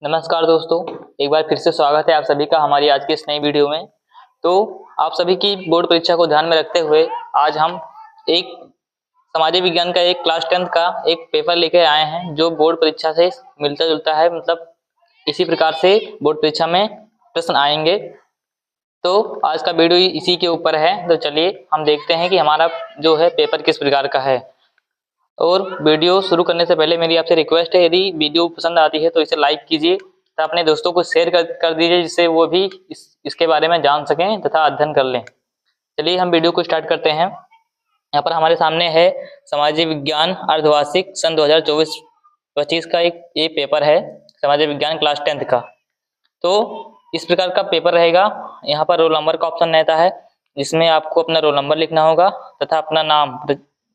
नमस्कार दोस्तों, एक बार फिर से स्वागत है आप सभी का हमारी आज की इस नई वीडियो में। तो आप सभी की बोर्ड परीक्षा को ध्यान में रखते हुए आज हम एक सामाजिक विज्ञान का एक क्लास 10th का एक पेपर लेके आए हैं जो बोर्ड परीक्षा से मिलता जुलता है। मतलब इसी प्रकार से बोर्ड परीक्षा में प्रश्न आएंगे। तो आज का वीडियो इसी के ऊपर है। तो चलिए हम देखते हैं कि हमारा जो है पेपर किस प्रकार का है। और वीडियो शुरू करने से पहले मेरी आपसे रिक्वेस्ट है, यदि वीडियो पसंद आती है तो इसे लाइक कीजिए तथा अपने दोस्तों को शेयर कर दीजिए, जिससे वो भी इसके बारे में जान सकें तथा अध्ययन कर लें। चलिए हम वीडियो को स्टार्ट करते हैं। यहाँ पर हमारे सामने है सामाजिक विज्ञान अर्धवार्षिक सन 2024-25 का एक ये पेपर है, सामाजिक विज्ञान क्लास 10th का। तो इस प्रकार का पेपर रहेगा। यहाँ पर रोल नंबर का ऑप्शन रहता है, जिसमें आपको अपना रोल नंबर लिखना होगा तथा अपना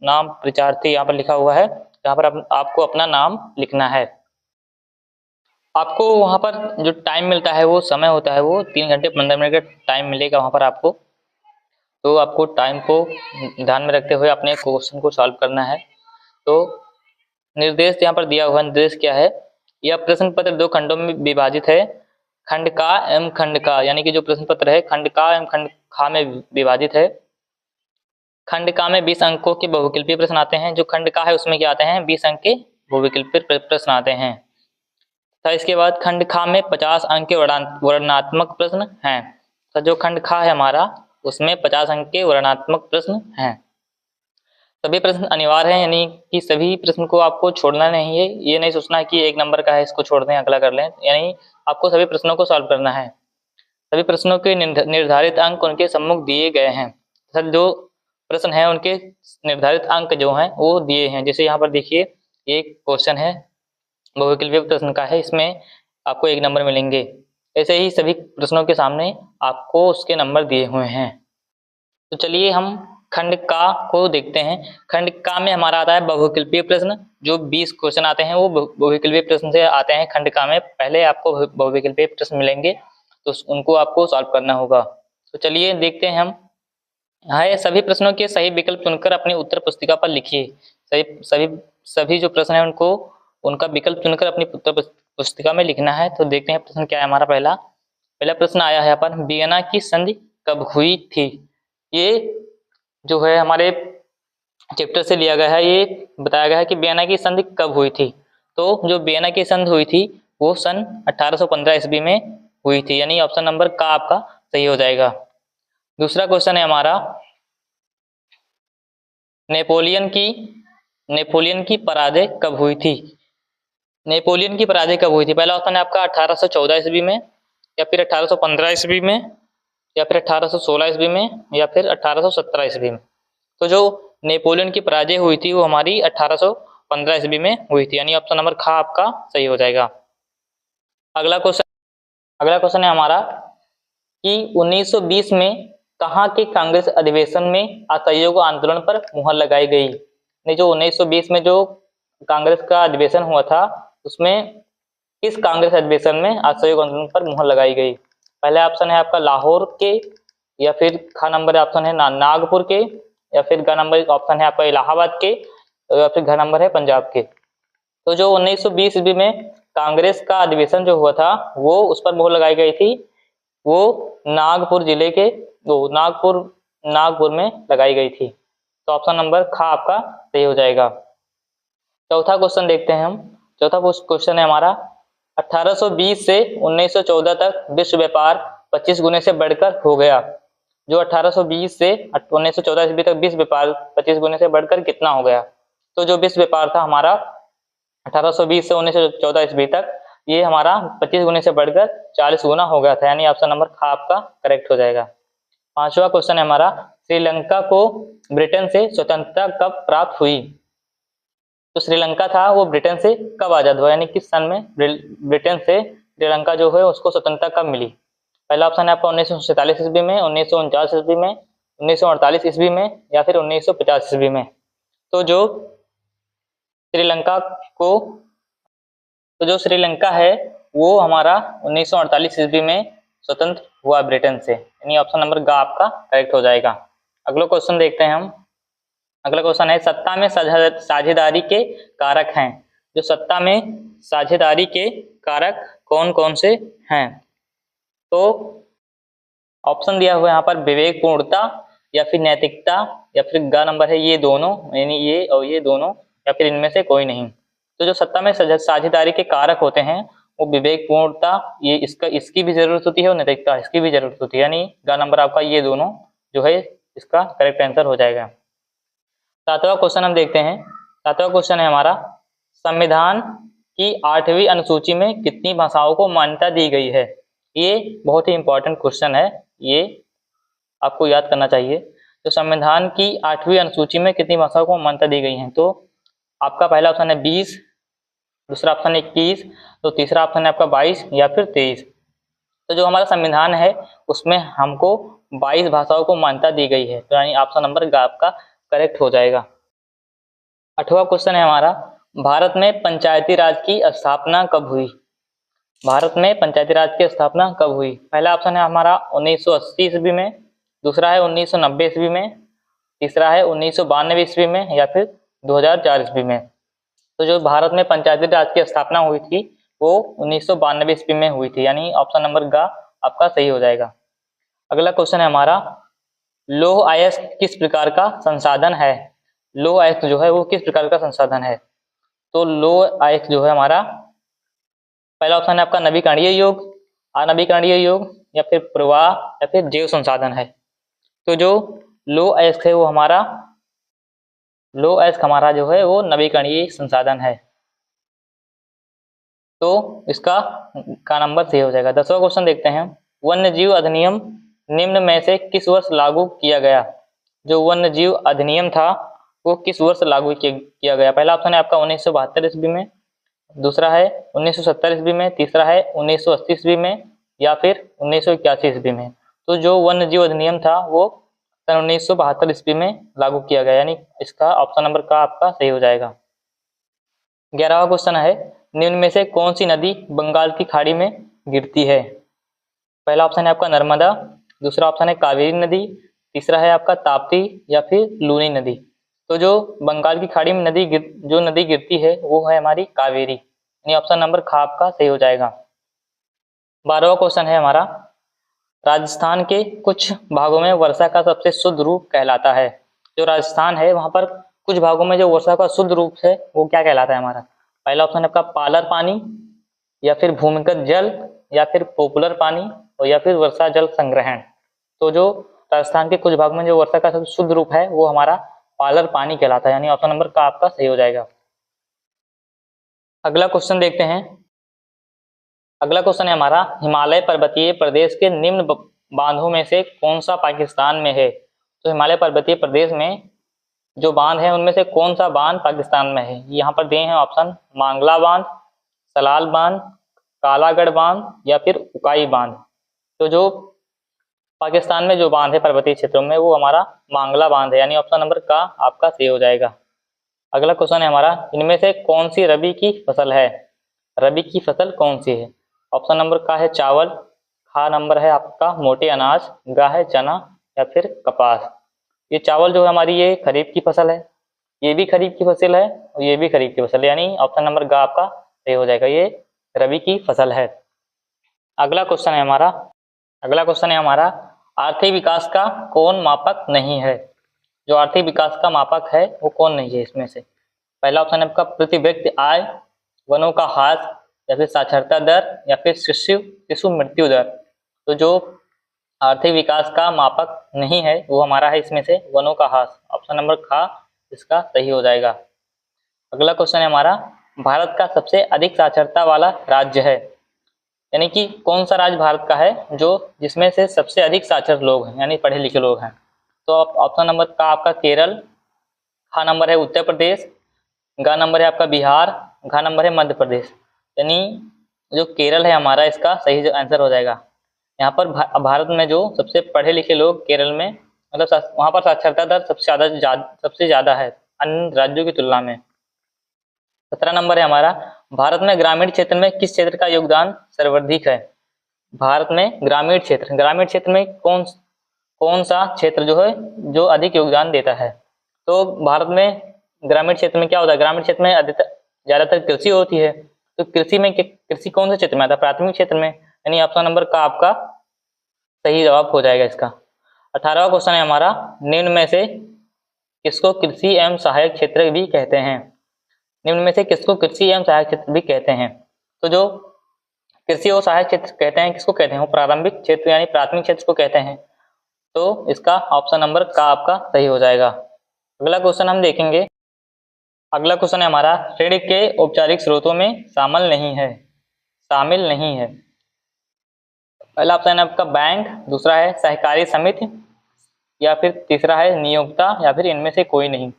नाम परीक्षार्थी यहाँ पर लिखा हुआ है, यहाँ पर आपको अपना नाम लिखना है। आपको वहाँ पर जो टाइम मिलता है वो समय होता है वो 3 घंटे 15 मिनट का टाइम मिलेगा वहाँ पर आपको। तो आपको टाइम को ध्यान में रखते हुए अपने क्वेश्चन को सॉल्व करना है। तो निर्देश यहाँ पर दिया हुआ निर्देश क्या है, यह प्रश्न पत्र 2 खंडों में विभाजित है। खंड का एवं खंड का, यानी कि जो प्रश्न पत्र है खंड का एवं खंड खा में विभाजित है। खंड का में 20 अंकों के बहुविकल्पीय प्रश्न आते हैं। जो खंड का है उसमें क्या आते हैं, 20 अंक के बहुविकल्पीय प्रश्न आते हैं। तो इसके बाद खंड खा में 50 अंक के वर्णनात्मक प्रश्न हैं। तो जो खंड खा है हमारा उसमें 50 अंक के वर्णनात्मक प्रश्न हैं। सभी प्रश्न अनिवार्य हैं, यानी कि सभी प्रश्न को आपको छोड़ना नहीं है। ये नहीं सोचना कि 1 नंबर का है इसको छोड़ दें अगला कर लें, यानी आपको सभी प्रश्नों को सॉल्व करना है। सभी प्रश्नों के निर्धारित अंक उनके सम्मुख दिए गए हैं। सर जो प्रश्न है उनके निर्धारित अंक जो हैं वो दिए हैं। जैसे यहाँ पर देखिए एक क्वेश्चन है बहुविकल्पीय प्रश्न का है, इसमें आपको 1 नंबर मिलेंगे। ऐसे ही सभी प्रश्नों के सामने आपको उसके नंबर दिए हुए हैं। तो चलिए हम खंड का को देखते हैं। खंड का में हमारा आता है बहुविकल्पीय प्रश्न। जो 20 क्वेश्चन आते हैं वो बहुविकल्पीय प्रश्न से आते हैं। खंड का में पहले आपको बहुविकल्पीय प्रश्न मिलेंगे, तो उनको आपको सॉल्व करना होगा। तो चलिए देखते हैं हम। हाँ, सभी प्रश्नों के सही विकल्प चुनकर अपनी उत्तर पुस्तिका पर लिखिए। सभी जो प्रश्न है उनको उनका विकल्प चुनकर अपनी उत्तर पुस्तिका में लिखना है। तो देखते हैं प्रश्न क्या है हमारा। पहला प्रश्न आया है यहाँ पर, वियना की संधि कब हुई थी। ये जो है हमारे चैप्टर से लिया गया है। ये बताया गया है कि वियना की संधि कब हुई थी। तो जो वियना की संधि हुई थी वो सन 1815 ईस्वी में हुई थी, यानी ऑप्शन नंबर का आपका सही हो जाएगा। दूसरा क्वेश्चन है हमारा, नेपोलियन की पराजय कब हुई थी। नेपोलियन की पराजय कब हुई थी। पहला ऑप्शन है आपका 1814 ईस्वी में, या फिर 1815 ईस्वी में, या फिर 1816 ईस्वी में, या फिर 1817 ईस्वी में। तो जो नेपोलियन की पराजय हुई थी वो हमारी 1815 ईस्वी में हुई थी, यानी ऑप्शन नंबर ख आपका सही हो जाएगा। अगला क्वेश्चन है हमारा कि 1920 में कहाँ के कांग्रेस अधिवेशन में असहयोग आंदोलन पर मुहर लगाई गई। जो 1920 में जो कांग्रेस का अधिवेशन हुआ था उसमें किस कांग्रेस अधिवेशन में असहयोग आंदोलन पर मुहर लगाई गई। पहला ऑप्शन है आपका लाहौर के, या फिर ख नंबर ऑप्शन है नागपुर के, या फिर ग नंबर ऑप्शन है आपका इलाहाबाद के, या फिर घ नंबर है पंजाब के। तो जो 1920 ईस्वी में कांग्रेस का अधिवेशन जो हुआ था वो उस पर मुहर लगाई गई थी, वो नागपुर जिले के नागपुर में लगाई गई थी। तो ऑप्शन नंबर ख आपका सही हो जाएगा। चौथा क्वेश्चन देखते हैं हम। चौथा क्वेश्चन है हमारा, 1820 से 1914 तक विश्व व्यापार 25 गुने से बढ़कर हो गया। जो 1820 से 1914 ईस्वी तक विश्व व्यापार 25 गुने से बढ़कर कितना हो गया। तो जो विश्व व्यापार था हमारा 1820 से 1914 ईस्वी तक, ये हमारा 25 गुने से बढ़कर 40 गुना हो गया था, यानी ऑप्शन नंबर ख आपका करेक्ट हो जाएगा। पांचवा क्वेश्चन है हमारा, श्रीलंका को ब्रिटेन से स्वतंत्रता कब प्राप्त हुई। तो श्रीलंका था वो ब्रिटेन से कब आजाद हुआ, यानी किस सन में ब्रिटेन से श्रीलंका जो है उसको स्वतंत्रता कब मिली। पहला ऑप्शन है आपका 1947 ईस्वी में, 1949 ईस्वी में, 1948 ईस्वी में, या फिर 1950 ईस्वी में। तो जो श्रीलंका है वो हमारा 1948 ईस्वी में स्वतंत्र हुआ ब्रिटेन से, यानी ऑप्शन नंबर ग आपका करेक्ट हो जाएगा। अगला क्वेश्चन देखते हैं हम। अगला क्वेश्चन है, सत्ता में साझेदारी के कारक हैं। जो सत्ता में साझेदारी के कारक कौन कौन से हैं? तो ऑप्शन दिया हुआ है यहाँ पर विवेक पूर्णता या फिर नैतिकता या फिर ग नंबर है ये दोनों, यानी ये और ये दोनों, या फिर इनमें से कोई नहीं। तो जो सत्ता में साझेदारी के कारक होते हैं वो विवेक पूर्णता, ये इसकी भी जरूरत होती है, और नैतिकता इसकी भी जरूरत होती है, यानी ग नंबर आपका ये दोनों जो है इसका करेक्ट आंसर हो जाएगा। सातवां क्वेश्चन हम देखते हैं। सातवां क्वेश्चन है हमारा, संविधान की 8वीं अनुसूची में कितनी भाषाओं को मान्यता दी गई है? ये बहुत ही इंपॉर्टेंट क्वेश्चन है, ये आपको याद करना चाहिए। तो संविधान की 8वीं अनुसूची में कितनी भाषाओं को मान्यता दी गई है? तो आपका पहला ऑप्शन है 20, दूसरा ऑप्शन है 21, तो तीसरा ऑप्शन है आपका 22 या फिर 23। तो जो हमारा संविधान है उसमें हमको 22 भाषाओं को मान्यता दी गई है, तो यानी ऑप्शन नंबर ग आपका करेक्ट हो जाएगा। 8वां क्वेश्चन है हमारा, भारत में पंचायती राज की स्थापना कब हुई? भारत में पंचायती राज की स्थापना कब हुई? पहला ऑप्शन है हमारा 1980 ईस्वी में, दूसरा है 1990 ईस्वी में, तीसरा है 1992 ईस्वी में, या फिर 2004 ईस्वी में। तो जो भारत में पंचायती राज की स्थापना हुई थी वो 1992 ईस्वी में हुई थी, यानी ऑप्शन नंबर ग आपका सही हो जाएगा। अगला क्वेश्चन है हमारा, लौह अयस्क किस प्रकार का संसाधन है? लौह अयस्क जो है वो किस प्रकार का संसाधन है? तो लौह अयस्क जो है हमारा, पहला ऑप्शन है आपका नवीकरणीय योग, अनवीकरणीय योग, या फिर प्रवाह, या फिर जैव संसाधन है। तो जो लौह अयस्क है वो हमारा, लौह अयस्क हमारा जो है वो नवीकरणीय संसाधन है, तो इसका का नंबर सही हो जाएगा। 10वां क्वेश्चन देखते हैं, वन्य जीव अधिनियम निम्न में से किस वर्ष लागू किया गया? जो वन्य जीव अधिनियम था वो किस वर्ष लागू किया गया? पहला ऑप्शन है आपका 1972 ईस्वी में, दूसरा है 1970 ईस्वी में, तीसरा है 1980 ईस्वी में, या फिर 1981 ईस्वी में। तो जो वन्य जीव अधिनियम था वो सन 1972 ईस्वी में लागू किया गया, यानी इसका ऑप्शन नंबर का आपका सही हो जाएगा। 11वां क्वेश्चन है, निम्न में से कौन सी नदी बंगाल की खाड़ी में गिरती है? पहला ऑप्शन है आपका नर्मदा, दूसरा ऑप्शन है कावेरी नदी, तीसरा है आपका ताप्ती, या फिर लूनी नदी। तो जो बंगाल की खाड़ी में जो नदी गिरती है वो है हमारी कावेरी, यानी ऑप्शन नंबर ख आपका सही हो जाएगा। 12वां क्वेश्चन है हमारा, राजस्थान के कुछ भागों में वर्षा का सबसे शुद्ध रूप कहलाता है। जो राजस्थान है वहां पर कुछ भागों में जो वर्षा का शुद्ध रूप है वो क्या कहलाता है हमारा? पहला ऑप्शन है आपका पालर पानी, या फिर भूमिगत जल, या फिर पॉपुलर पानी, और या फिर वर्षा जल संग्रहण। तो जो राजस्थान के कुछ भाग में जो वर्षा का सबसे शुद्ध रूप है वो हमारा पालर पानी कहलाता है, यानी ऑप्शन नंबर का आपका सही हो जाएगा। अगला क्वेश्चन देखते हैं। अगला क्वेश्चन है हमारा, हिमालय पर्वतीय प्रदेश के निम्न बांधों में से कौन सा पाकिस्तान में है? तो हिमालय पर्वतीय प्रदेश में जो बांध है उनमें से कौन सा बांध पाकिस्तान में है? यहाँ पर दिए हैं ऑप्शन, मांगला बांध, सलाल बांध, कालागढ़ बांध, या फिर उकाई बांध। तो जो पाकिस्तान में जो बांध है पर्वतीय क्षेत्रों में वो हमारा मांगला बांध है, यानी ऑप्शन नंबर का आपका सही हो जाएगा। अगला क्वेश्चन है हमारा, इनमें से कौन सी रबी की फसल है? रबी की फसल कौन सी है? ऑप्शन नंबर का है चावल, खा नंबर है आपका मोटे अनाज, गा है चना, या फिर कपास। ये चावल जो है हमारी ये खरीफ की फसल है, ये भी खरीफ की फसल है, और ये भी खरीफ की फसल है, यानी ऑप्शन नंबर गा आपका सही हो जाएगा, ये रबी की फसल है। अगला क्वेश्चन है हमारा, आर्थिक विकास का कौन मापक नहीं है? जो आर्थिक विकास का मापक है वो कौन नहीं है इसमें से? पहला ऑप्शन है आपका प्रति व्यक्ति आय, वनों का ह्रास, या फिर साक्षरता दर, या फिर शिशु मृत्यु दर। तो जो आर्थिक विकास का मापक नहीं है वो हमारा है इसमें से वनों का ह्रास, ऑप्शन नंबर ख इसका सही हो जाएगा। अगला क्वेश्चन है हमारा, भारत का सबसे अधिक साक्षरता वाला राज्य है, यानी कि कौन सा राज्य भारत का है जो जिसमें से सबसे अधिक साक्षर लोग हैं, यानी पढ़े लिखे लोग हैं? तो ऑप्शन नंबर का आपका केरल, खा नंबर है उत्तर प्रदेश, गा नंबर है आपका बिहार, घा नंबर है मध्य प्रदेश, यानी जो केरल है हमारा इसका सही आंसर हो जाएगा। यहाँ पर भारत में जो सबसे पढ़े लिखे लोग केरल में, मतलब वहाँ पर साक्षरता दर सबसे ज़्यादा है अन्य राज्यों की तुलना में। 17 नंबर है हमारा, भारत में ग्रामीण क्षेत्र में किस क्षेत्र का योगदान सर्वाधिक है? भारत में ग्रामीण क्षेत्र में कौन सा क्षेत्र जो है जो अधिक योगदान देता है? तो भारत में ग्रामीण क्षेत्र में क्या होता है? ग्रामीण क्षेत्र में ज़्यादातर कृषि होती है, तो कृषि कौन से क्षेत्र में आता है? प्राथमिक क्षेत्र में, यानी ऑप्शन नंबर का आपका सही जवाब हो जाएगा इसका। 18वां क्वेश्चन है हमारा, निम्न में से किसको कृषि एवं सहायक क्षेत्र भी कहते हैं? निम्न में से किसको कृषि एवं सहायक क्षेत्र भी कहते हैं? तो जो कृषि और सहायक क्षेत्र कहते हैं, किसको कहते हैं? वो प्रारंभिक क्षेत्र यानी प्राथमिक क्षेत्र को कहते हैं। तो इसका ऑप्शन नंबर का आपका सही हो जाएगा। अगला क्वेश्चन हम देखेंगे। अगला क्वेश्चन है हमारा, ऋण के औपचारिक स्रोतों में शामिल नहीं है। पहला ऑप्शन है आपका बैंक, दूसरा है सहकारी समिति, या फिर तीसरा है नियोक्ता, या फिर इनमें से कोई नहीं।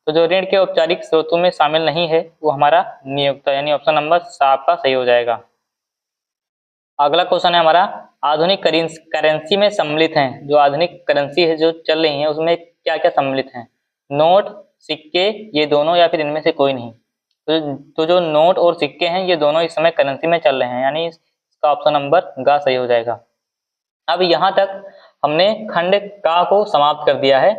तो जो ऋण के औपचारिक स्रोतों में शामिल नहीं है वो हमारा नियोक्ता यानी ऑप्शन नंबर 7 का सही हो जाएगा। अगला क्वेश्चन है हमारा, आधुनिक करेंसी में सम्मिलित हैं, जो आधुनिक करेंसी है जो चल रही है उसमें क्या क्या सम्मिलित हैं? नोट, सिक्के, ये दोनों, या फिर इनमें से कोई नहीं। तो जो नोट और सिक्के हैं ये दोनों इस समय करेंसी में चल रहे हैं, यानी इसका ऑप्शन नंबर ग सही हो जाएगा। अब यहाँ तक हमने खंड का को समाप्त कर दिया है।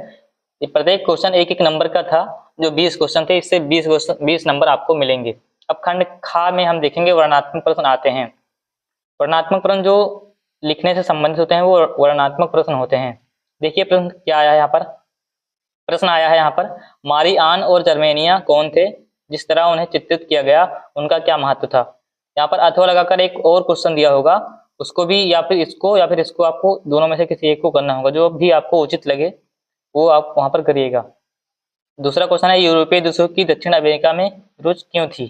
प्रत्येक क्वेश्चन एक एक नंबर का था, जो 20 क्वेश्चन थे, इससे 20 नंबर आपको मिलेंगे। अब खंड खा में हम देखेंगे वर्णनात्मक प्रश्न आते हैं। वर्णनात्मक प्रश्न जो लिखने से संबंधित होते हैं वो वर्णनात्मक प्रश्न होते हैं। देखिए प्रश्न क्या आया है यहाँ पर। प्रश्न आया है यहाँ पर, मारी आन और जर्मेनिया कौन थे? जिस तरह उन्हें चित्रित किया गया उनका क्या महत्व था? यहाँ पर अथवा लगाकर एक और क्वेश्चन दिया होगा, उसको भी या फिर इसको आपको दोनों में से किसी एक को करना होगा। जो भी आपको उचित लगे वो आप वहां पर करिएगा। दूसरा क्वेश्चन है, यूरोपीय देशों की दक्षिण अमेरिका में रुचि क्यों थी?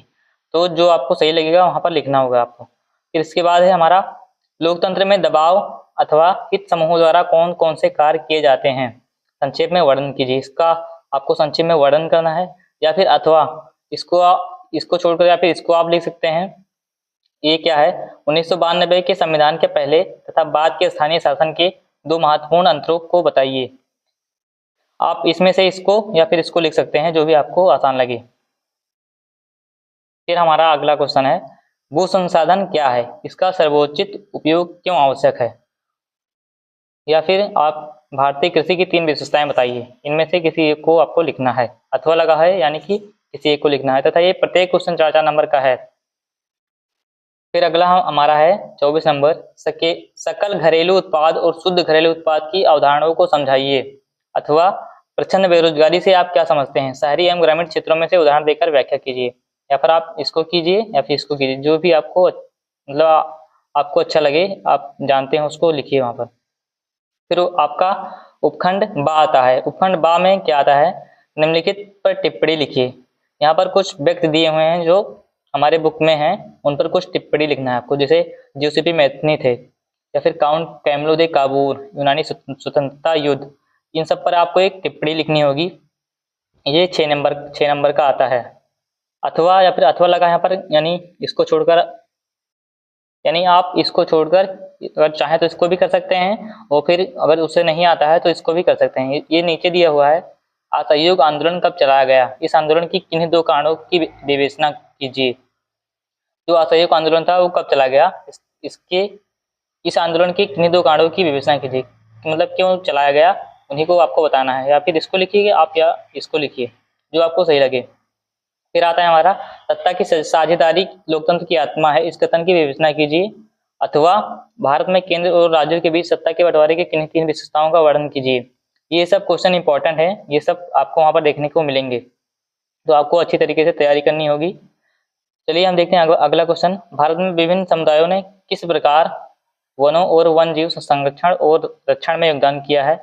तो जो आपको सही लगेगा वहां पर लिखना होगा आपको। फिर इसके बाद है हमारा, लोकतंत्र में दबाव अथवा हित समूह द्वारा कौन कौन से कार्य किए जाते हैं? संक्षेप में वर्णन कीजिए। इसका आपको संक्षेप में वर्णन करना है, या फिर अथवा इसको छोड़कर या फिर इसको आप लिख सकते हैं। ये क्या है, 1992 के संविधान के पहले तथा बाद के स्थानीय शासन के दो महत्वपूर्ण अंतरों को बताइए। आप इसमें से इसको या फिर इसको लिख सकते हैं, जो भी आपको आसान लगे। फिर हमारा अगला क्वेश्चन है, भू संसाधन क्या है? इसका सर्वोचित उपयोग क्यों आवश्यक है? या फिर आप भारतीय कृषि की 3 विशेषताएं बताइए। इनमें से किसी एक को आपको लिखना है। अथवा लगा है यानी कि किसी एक को लिखना है, तथा ये प्रत्येक क्वेश्चन 4-4 नंबर का है। फिर अगला हमारा है 24 नंबर, सकल घरेलू उत्पाद और शुद्ध घरेलू उत्पाद की अवधारणाओं को समझाइए। अथवा प्रचंड बेरोजगारी से आप क्या समझते हैं? शहरी एवं ग्रामीण क्षेत्रों में से उदाहरण देकर व्याख्या कीजिए। या फिर आप इसको कीजिए या फिर इसको कीजिए, जो भी आपको मतलब आपको अच्छा लगे, आप जानते हैं उसको लिखिए वहां पर। फिर आपका उपखंड बा आता है। उपखंड बा में क्या आता है, निम्नलिखित पर टिप्पणी लिखिए। यहाँ पर कुछ व्यक्ति दिए हुए हैं जो हमारे बुक में हैं, उन पर कुछ टिप्पणी लिखना है आपको। जैसे ज्यूसेपी मैथनी थे, या फिर काउंट कैमलो दे काबूर, यूनानी स्वतंत्रता युद्ध, इन सब पर आपको एक टिप्पणी लिखनी होगी। ये 6 नंबर का आता है। अथवा या फिर अथवा लगा यहाँ पर, यानी इसको छोड़कर, यानी आप इसको छोड़कर अगर चाहें तो इसको भी कर सकते हैं, और फिर अगर उससे नहीं आता है तो इसको भी कर सकते हैं। ये नीचे दिया हुआ है, असहयोग आंदोलन कब चलाया गया? इस आंदोलन की किन्हीं 2 कारणों की विवेचना कीजिए। जो असहयोग आंदोलन था वो कब चला गया, इस आंदोलन के किन्हीं 2 कारणों की विवेचना कीजिए। मतलब क्यों चलाया गया, उन्हीं को आपको बताना है। या फिर इसको लिखिए आप, या इसको लिखिए, जो आपको सही लगे। फिर आता है हमारा, सत्ता की साझेदारी लोकतंत्र की आत्मा है, इस कथन की विवेचना कीजिए। अथवा भारत में केंद्र और राज्यों के बीच सत्ता के बंटवारे के किन्हीं 3 विशेषताओं का वर्णन कीजिए। ये सब क्वेश्चन इंपॉर्टेंट है, ये सब आपको वहां पर देखने को मिलेंगे, तो आपको अच्छी तरीके से तैयारी करनी होगी। चलिए हम देखते हैं अगला क्वेश्चन। भारत में विभिन्न समुदायों ने किस प्रकार वनों और वन जीव संरक्षण और रक्षण में योगदान किया है?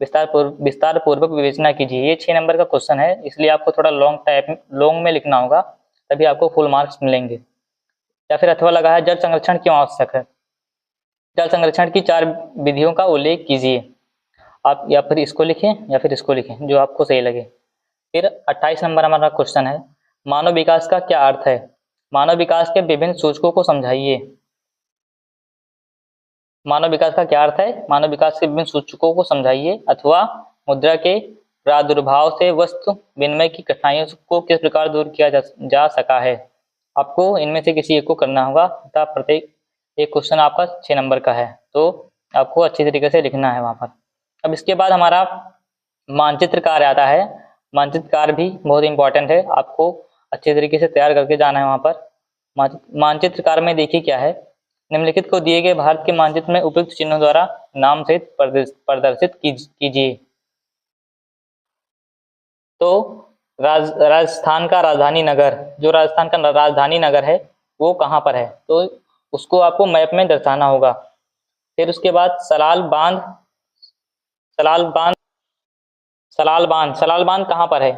विस्तार पूर्वक विवेचना कीजिए। ये 6 नंबर का क्वेश्चन है, इसलिए आपको थोड़ा लॉन्ग में लिखना होगा, तभी आपको फुल मार्क्स मिलेंगे। या फिर अथवा लगा है, जल संरक्षण क्यों आवश्यक है? जल संरक्षण की 4 विधियों का उल्लेख कीजिए। आप या फिर इसको लिखें या फिर इसको लिखें, जो आपको सही लगे। फिर 28 नंबर हमारा क्वेश्चन है, मानव विकास का क्या अर्थ है? मानव विकास के विभिन्न सूचकों को समझाइए। मानव विकास का क्या अर्थ है? मानव विकास के विभिन्न सूचकों को समझाइए। अथवा मुद्रा के प्रादुर्भाव से वस्तु विनिमय की कठिनाइयों को किस प्रकार दूर किया जा सका है? आपको इनमें से किसी एक को करना होगा, तथा प्रत्येक एक क्वेश्चन आपका 6 नंबर का है, तो आपको अच्छी तरीके से लिखना है वहां पर। अब इसके बाद हमारा मानचित्र कार्य आता है। मानचित्र कार्य भी बहुत इंपॉर्टेंट है, आपको अच्छे तरीके से तैयार करके जाना है वहां पर। मानचित्रकार में देखिए क्या है। निम्नलिखित को दिए गए भारत के मानचित्र में उपयुक्त चिन्हों द्वारा नाम सहित प्रदर्शित कीजिए। तो राजस्थान का राजधानी नगर, जो राजस्थान का राजधानी नगर है वो कहाँ पर है, तो उसको आपको मैप में दर्शाना होगा। फिर उसके बाद सलाल बांध कहाँ पर है,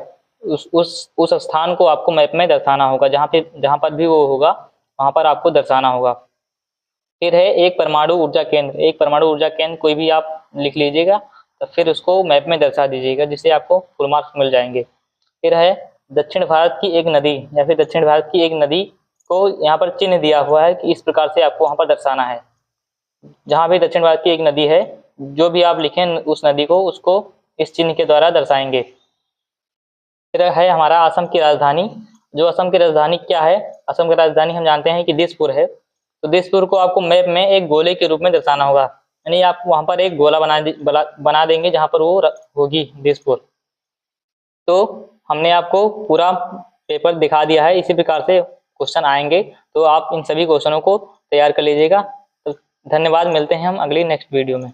उस स्थान को आपको मैप में दर्शाना होगा। जहाँ पर भी वो होगा वहां पर आपको दर्शाना होगा। फिर है एक परमाणु ऊर्जा केंद्र कोई भी आप लिख लीजिएगा, तो फिर उसको मैप में दर्शा दीजिएगा, जिससे आपको फुल मार्क्स मिल जाएंगे। फिर है दक्षिण भारत की एक नदी या फिर दक्षिण भारत की एक नदी को यहाँ पर चिन्ह दिया हुआ है कि इस प्रकार से आपको वहां पर दर्शाना है। जहां भी दक्षिण भारत की एक नदी है, जो भी आप लिखें उस नदी को, उसको इस चिन्ह के द्वारा दर्शाएंगे। फिर है हमारा असम की राजधानी। जो असम की राजधानी क्या है, असम की राजधानी हम जानते हैं कि दिसपुर है। तो दिसपुर को आपको मैप में एक गोले के रूप में दर्शाना होगा, यानी आप वहां पर एक गोला बना देंगे जहां पर वो होगी दिसपुर। तो हमने आपको पूरा पेपर दिखा दिया है, इसी प्रकार से क्वेश्चन आएंगे, तो आप इन सभी क्वेश्चनों को तैयार कर लीजिएगा। तो धन्यवाद, मिलते हैं हम अगली नेक्स्ट वीडियो में।